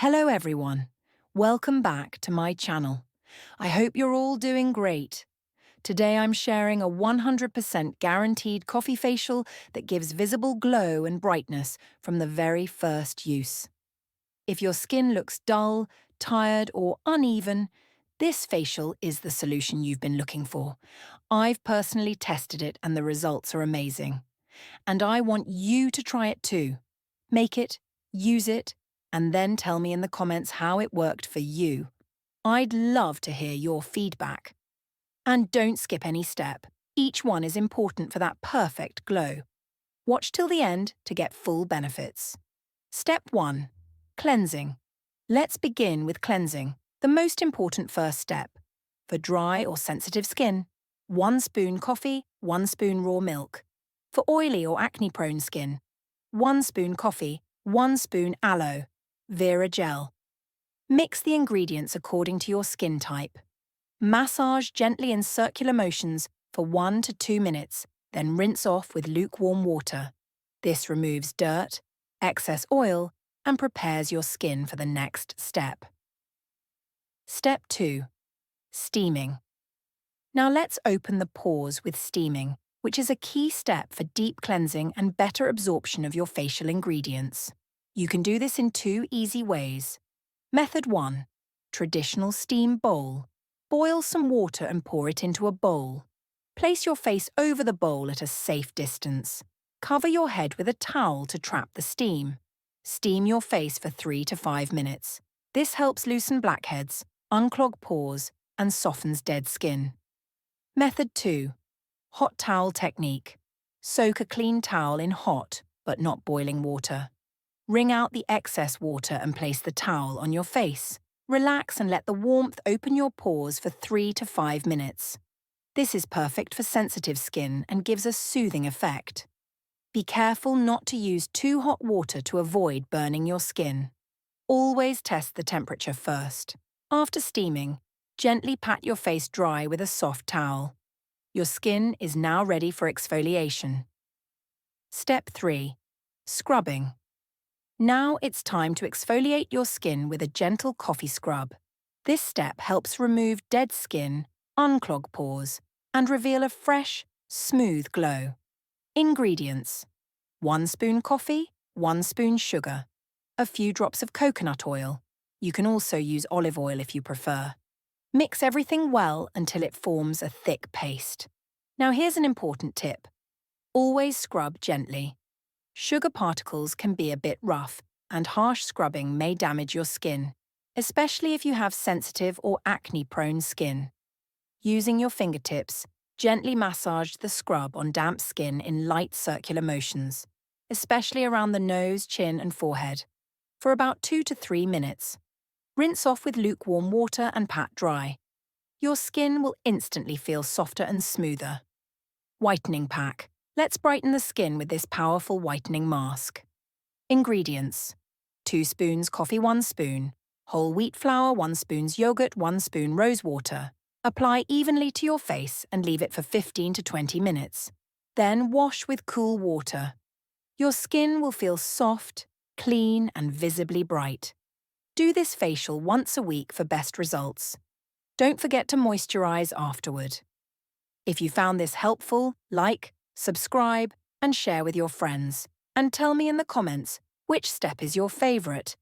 Hello everyone, welcome back to my channel. I hope you're all doing great. Today I'm sharing a 100% guaranteed coffee facial that gives visible glow and brightness from the very first use. If your skin looks dull, tired or uneven, this facial is the solution you've been looking for. I've personally tested it and the results are amazing. And I want you to try it too. Make it, use it, and then tell me in the comments how it worked for you. I'd love to hear your feedback. And don't skip any step. Each one is important for that perfect glow. Watch till the end to get full benefits. Step 1. Cleansing. Let's begin with cleansing, the most important first step. For dry or sensitive skin, 1 spoon coffee, 1 spoon raw milk. For oily or acne-prone skin, 1 spoon coffee, 1 spoon aloe, vera gel. Mix the ingredients according to your skin type. Massage gently in circular motions for 1 to 2 minutes, then rinse off with lukewarm water. This removes dirt, excess oil, and prepares your skin for the next step. Step 2. Steaming. Now let's open the pores with steaming, which is a key step for deep cleansing and better absorption of your facial ingredients. You can do this in 2 easy ways. Method 1. Traditional steam bowl. Boil some water and pour it into a bowl. Place your face over the bowl at a safe distance. Cover your head with a towel to trap the steam. Steam your face for 3 to 5 minutes. This helps loosen blackheads, unclog pores, and softens dead skin. Method 2. Hot towel technique. Soak a clean towel in hot, but not boiling water. Wring out the excess water and place the towel on your face. Relax and let the warmth open your pores for 3 to 5 minutes. This is perfect for sensitive skin and gives a soothing effect. Be careful not to use too hot water to avoid burning your skin. Always test the temperature first. After steaming, gently pat your face dry with a soft towel. Your skin is now ready for exfoliation. Step 3. Scrubbing. Now it's time to exfoliate your skin with a gentle coffee scrub. This step helps remove dead skin, unclog pores, and reveal a fresh, smooth glow. Ingredients: 1 spoon coffee, 1 spoon sugar, a few drops of coconut oil. You can also use olive oil if you prefer. Mix everything well until it forms a thick paste. Now here's an important tip. Always scrub gently. Sugar particles can be a bit rough, and harsh scrubbing may damage your skin, especially if you have sensitive or acne-prone skin. Using your fingertips, gently massage the scrub on damp skin in light circular motions, especially around the nose, chin, and forehead, for about 2 to 3 minutes. Rinse off with lukewarm water and pat dry. Your skin will instantly feel softer and smoother. Whitening pack. Let's brighten the skin with this powerful whitening mask. Ingredients: 2 spoons coffee, 1 spoon, whole wheat flour, 1 spoon yogurt, 1 spoon rose water. Apply evenly to your face and leave it for 15 to 20 minutes. Then wash with cool water. Your skin will feel soft, clean, and visibly bright. Do this facial once a week for best results. Don't forget to moisturize afterward. If you found this helpful, like, subscribe, and share with your friends. And tell me in the comments which step is your favorite.